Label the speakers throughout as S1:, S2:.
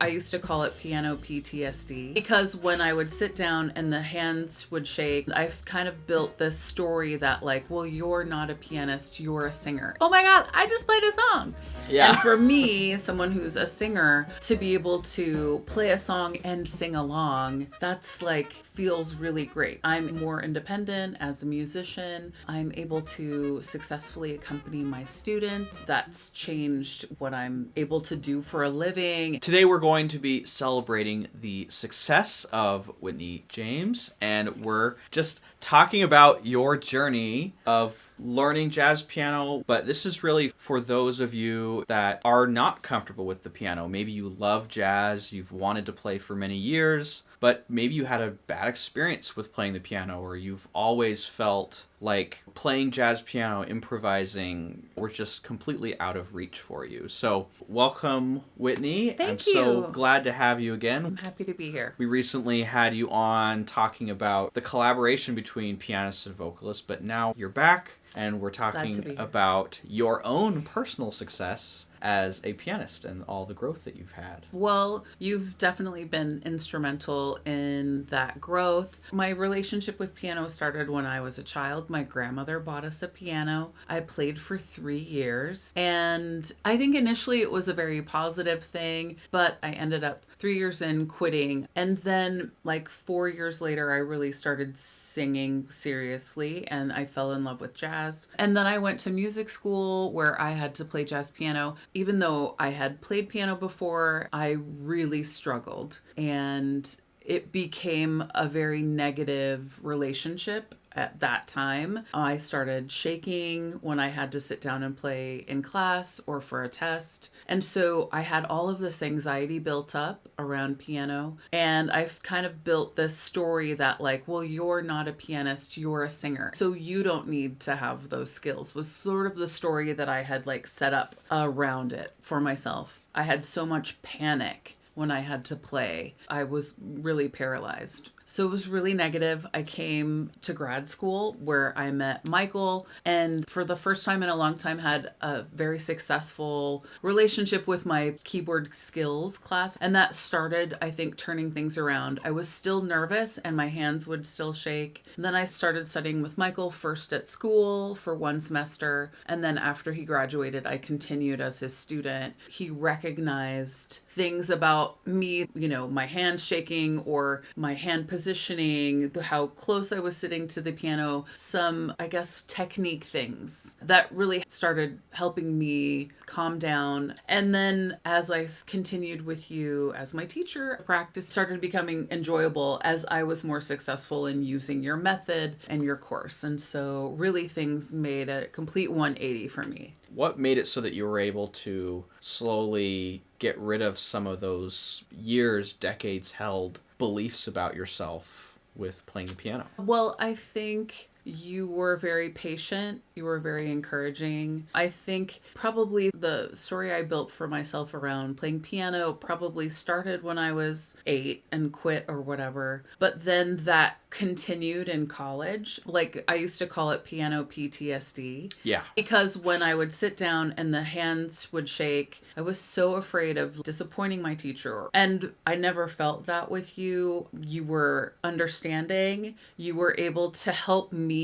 S1: I used to call it piano PTSD because when I would sit down and the hands would shake, I've kind of built this story that like, well, you're not a pianist, you're a singer. Oh my God, I just played a song.
S2: Yeah.
S1: And for me, someone who's a singer, to be able to play a song and sing along, that's like feels really great. I'm more independent as a musician. I'm able to successfully accompany my students. That's changed what I'm able to do for a living.
S2: Today we're going to be celebrating the success of Whitney James, and we're just talking about your journey of learning jazz piano. But this is really for those of you that are not comfortable with the piano. Maybe you love jazz, you've wanted to play for many years, but maybe you had a bad experience with playing the piano, or you've always felt like playing jazz piano, improvising, were just completely out of reach for you. So welcome, Whitney.
S1: Thank
S2: I'm
S1: you.
S2: so glad to have you again.
S1: I'm happy to be here.
S2: We recently had you on talking about the collaboration between pianists and vocalists, but now you're back and we're talking about your own personal success as a pianist and all the growth that you've had.
S1: Well, you've definitely been instrumental in that growth. My relationship with piano started when I was a child. My grandmother bought us a piano. I played for 3 years, and I think initially it was a very positive thing, but I ended up 3 years in quitting. And then like 4 years later, I really started singing seriously and I fell in love with jazz. And then I went to music school where I had to play jazz piano. Even though I had played piano before, I really struggled, and it became a very negative relationship at that time. I started shaking when I had to sit down and play in class or for a test. And so I had all of this anxiety built up around piano. And I've kind of built this story that like, well, you're not a pianist, you're a singer, so you don't need to have those skills, was sort of the story that I had like set up around it for myself. I had so much panic when I had to play. I was really paralyzed. So it was really negative. I came to grad school where I met Michael, and for the first time in a long time had a very successful relationship with my keyboard skills class. And that started, I think, turning things around. I was still nervous and my hands would still shake. And then I started studying with Michael, first at school for 1 semester. And then after he graduated, I continued as his student. He recognized things about me, my hand shaking or my hand positioning, how close I was sitting to the piano, some, I guess, technique things that really started helping me calm down. And then as I continued with you as my teacher, practice started becoming enjoyable as I was more successful in using your method and your course. And so really things made a complete 180 for me.
S2: What made it so that you were able to slowly get rid of some of those years, decades held beliefs about yourself with playing the piano?
S1: Well, I think you were very patient. You were very encouraging. I think probably the story I built for myself around playing piano probably started when I was 8 and quit or whatever. But then that continued in college. Like I used to call it piano PTSD.
S2: Yeah.
S1: Because when I would sit down and the hands would shake, I was so afraid of disappointing my teacher. And I never felt that with you. You were understanding. You were able to help me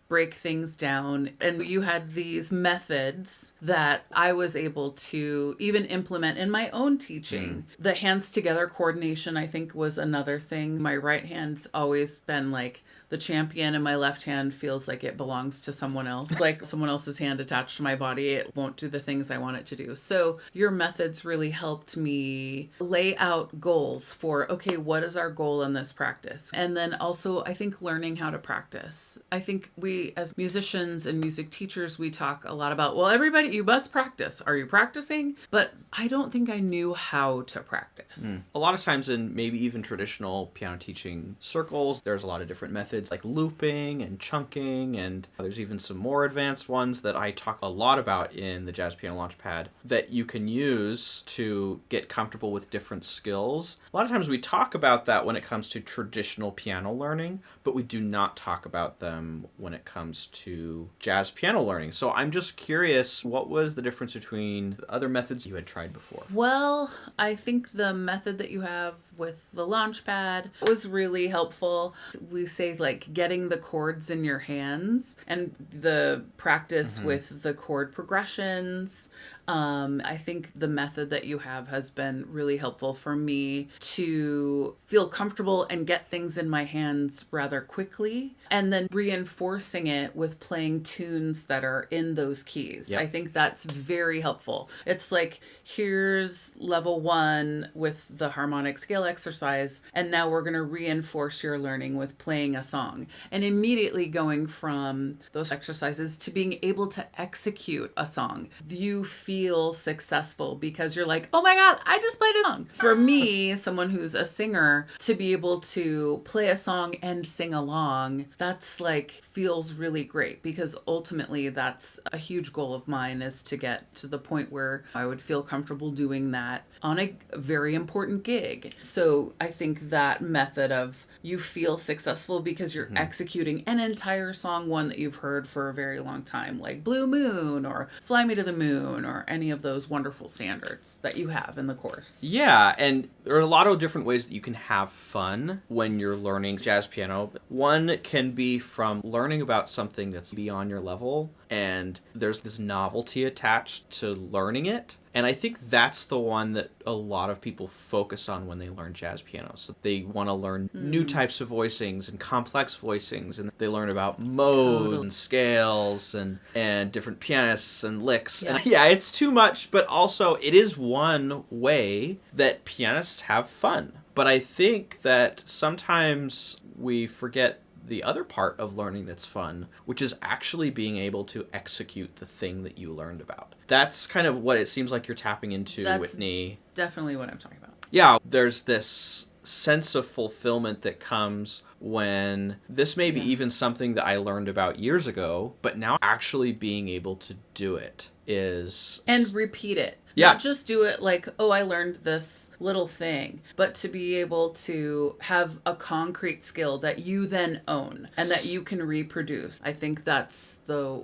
S1: break things down. And you had these methods that I was able to even implement in my own teaching. The hands together coordination, I think, was another thing. My right hand's always been like the champion and my left hand feels like it belongs to someone else, like someone else's hand attached to my body. It won't do the things I want it to do. So your methods really helped me lay out goals for, okay, what is our goal in this practice? And then also, I think learning how to practice. I think we, as musicians and music teachers, we talk a lot about, well, everybody, you must practice. Are you practicing? But I don't think I knew how to practice.
S2: A lot of times in maybe even traditional piano teaching circles, there's a lot of different methods methods like looping and chunking, and there's even some more advanced ones that I talk a lot about in the Jazz Piano Launchpad that you can use to get comfortable with different skills. A lot of times we talk about that when it comes to traditional piano learning, but we do not talk about them when it comes to jazz piano learning. So I'm just curious, what was the difference between the other methods you had tried before?
S1: Well, I think the method that you have with the Launchpad was really helpful. We say like getting the chords in your hands and the practice with the chord progressions. I think the method that you have has been really helpful for me to feel comfortable and get things in my hands rather quickly, and then reinforcing it with playing tunes that are in those keys.
S2: Yep.
S1: I think that's very helpful. It's like, here's level 1 with the harmonic scale exercise, and now we're going to reinforce your learning with playing a song, and immediately going from those exercises to being able to execute a song. You feel successful because you're like, oh my God, I just played a song. For me, someone who's a singer, to be able to play a song and sing along, that's like feels really great, because ultimately that's a huge goal of mine, is to get to the point where I would feel comfortable doing that on a very important gig. So I think that method of you feel successful because you're executing an entire song, one that you've heard for a very long time, like Blue Moon or Fly Me to the Moon or any of those wonderful standards that you have in the course.
S2: Yeah, and there are a lot of different ways that you can have fun when you're learning jazz piano. One can be from learning about something that's beyond your level, and there's this novelty attached to learning it. And I think that's the one that a lot of people focus on when they learn jazz piano. So they want to learn new types of voicings and complex voicings, and they learn about modes and scales and different pianists and licks.
S1: Yeah.
S2: And yeah, it's too much, but also it is one way that pianists have fun. But I think that sometimes we forget the other part of learning that's fun, which is actually being able to execute the thing that you learned about. That's kind of what it seems like you're tapping into,
S1: That's
S2: Whitney.
S1: definitely what I'm talking about.
S2: Yeah, there's this sense of fulfillment that comes when this may be even something that I learned about years ago, but now actually being able to do it is...
S1: And repeat it.
S2: Yeah.
S1: Not just do it like, oh, I learned this little thing, but to be able to have a concrete skill that you then own and that you can reproduce. I think that's the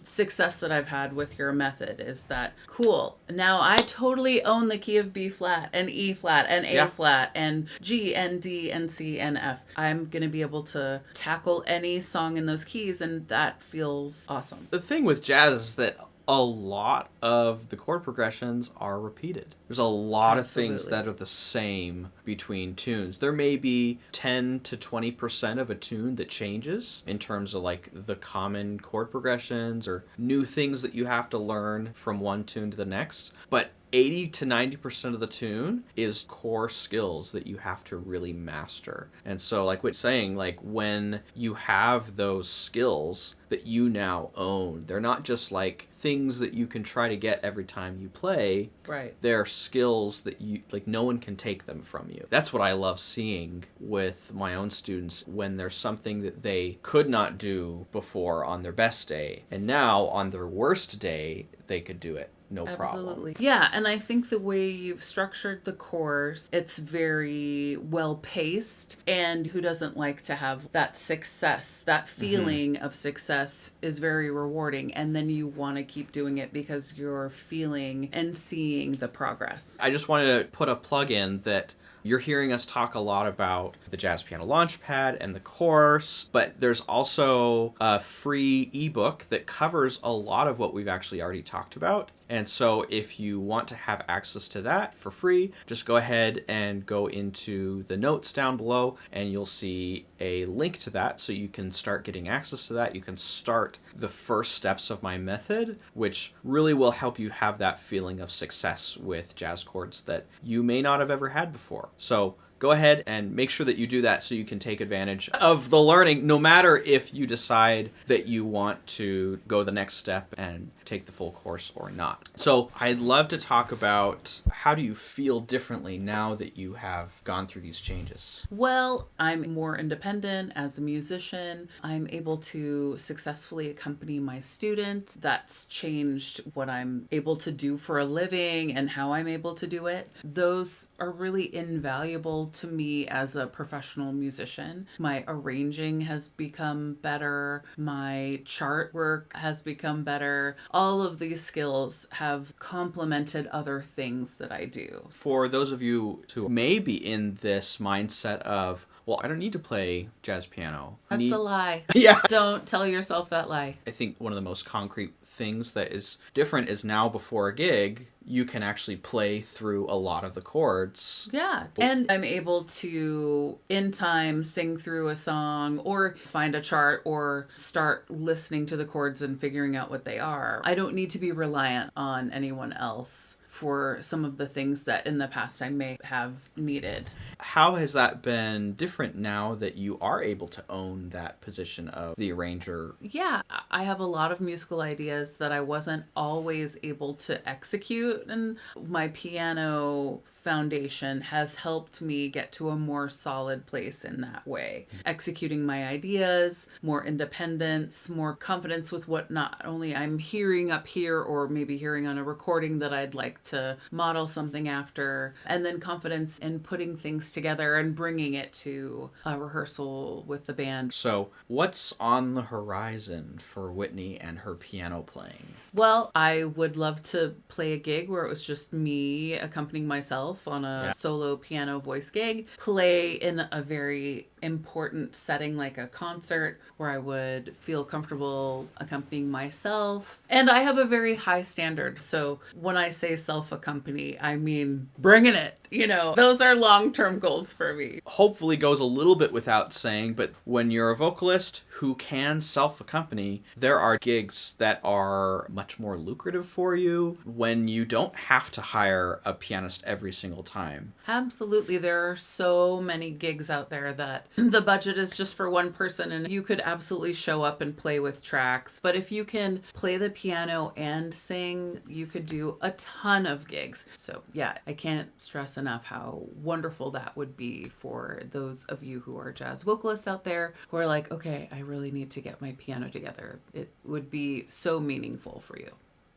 S1: success that I've had with your method, is that, cool, now I totally own the key of B flat and E flat and A flat and G and D and C and F. I'm going to be able to tackle any song in those keys, and that feels awesome.
S2: The thing with jazz is that a lot of the chord progressions are repeated. There's a lot of things that are the same between tunes. There may be 10 to 20% of a tune that changes in terms of like the common chord progressions or new things that you have to learn from one tune to the next. But 80 to 90% of the tune is core skills that you have to really master. And so like what saying, like when you have those skills that you now own, they're not just like things that you can try to get every time you play.
S1: Right.
S2: They're skills that you, like, no one can take them from you. That's what I love seeing with my own students, when there's something that they could not do before on their best day, and now on their worst day, they could do it. No problem.
S1: Absolutely. Yeah, and I think the way you've structured the course, it's very well paced, and who doesn't like to have that success, that feeling of success is very rewarding, and then you want to keep doing it because you're feeling and seeing the progress.
S2: I just wanted to put a plug in that you're hearing us talk a lot about the Jazz Piano Launchpad and the course, but there's also a free ebook that covers a lot of what we've actually already talked about. And so if you want to have access to that for free, just go ahead and go into the notes down below and you'll see a link to that, so you can start getting access to that. You can start the first steps of my method, which really will help you have that feeling of success with jazz chords that you may not have ever had before. So go ahead and make sure that you do that so you can take advantage of the learning, no matter if you decide that you want to go the next step and take the full course or not. So I'd love to talk about, how do you feel differently now that you have gone through these changes?
S1: Well, I'm more independent as a musician. I'm able to successfully accompany my students. That's changed what I'm able to do for a living and how I'm able to do it. Those are really invaluable to me as a professional musician. My arranging has become better. My chart work has become better. All of these skills have complemented other things that I do.
S2: For those of you who may be in this mindset of, well, I don't need to play jazz piano.
S1: That's a lie.
S2: Yeah.
S1: Don't tell yourself that lie.
S2: I think one of the most concrete things that is different is now before a gig, you can actually play through a lot of the chords.
S1: Yeah. And I'm able to, in time, sing through a song or find a chart or start listening to the chords and figuring out what they are. I don't need to be reliant on anyone else for some of the things that in the past I may have needed.
S2: How has that been different now that you are able to own that position of the arranger?
S1: Yeah, I have a lot of musical ideas that I wasn't always able to execute, and my piano foundation has helped me get to a more solid place in that way. Executing my ideas, more independence, more confidence with what not only I'm hearing up here or maybe hearing on a recording that I'd like to model something after, and then confidence in putting things together and bringing it to a rehearsal with the band.
S2: So, what's on the horizon for Whitney and her piano playing?
S1: Well, I would love to play a gig where it was just me accompanying myself on a solo piano voice gig, play in a very important setting like a concert where I would feel comfortable accompanying myself. And I have a very high standard. So when I say self-accompany, I mean bringing it. You know, those are long-term goals for me.
S2: Hopefully goes a little bit without saying, but when you're a vocalist who can self-accompany, there are gigs that are much more lucrative for you when you don't have to hire a pianist every single time.
S1: Absolutely. There are so many gigs out there that the budget is just for one person and you could absolutely show up and play with tracks. But if you can play the piano and sing, you could do a ton of gigs. So yeah, I can't stress enough how wonderful that would be for those of you who are jazz vocalists out there who are like, okay, I really need to get my piano together. It would be so meaningful for you.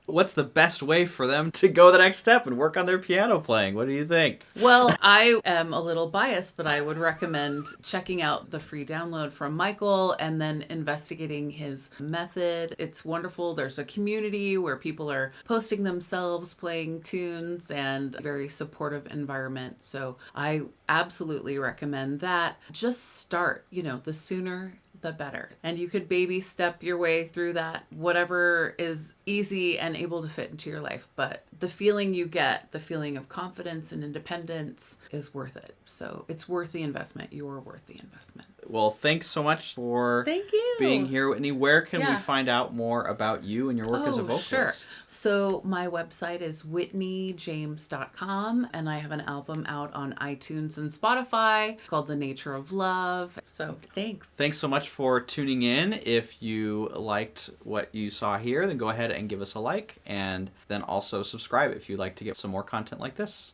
S2: What's the best way for them to go the next step and work on their piano playing? What do you think?
S1: Well, I am a little biased, but I would recommend checking out the free download from Michael and then investigating his method. It's wonderful. There's a community where people are posting themselves, playing tunes, and a very supportive environment. So I absolutely recommend that. Just start, the sooner the better. And you could baby step your way through that, whatever is easy and able to fit into your life. But the feeling you get, the feeling of confidence and independence is worth it. So it's worth the investment. You're worth the investment.
S2: Well, thanks so much for being here, Whitney. Where can we find out more about you and your work as a vocalist?
S1: Sure. So my website is whitneyjames.com, and I have an album out on iTunes and Spotify called The Nature of Love. So thanks.
S2: Thanks so much for tuning in. If you liked what you saw here, then go ahead and give us a like, and then also subscribe if you'd like to get some more content like this.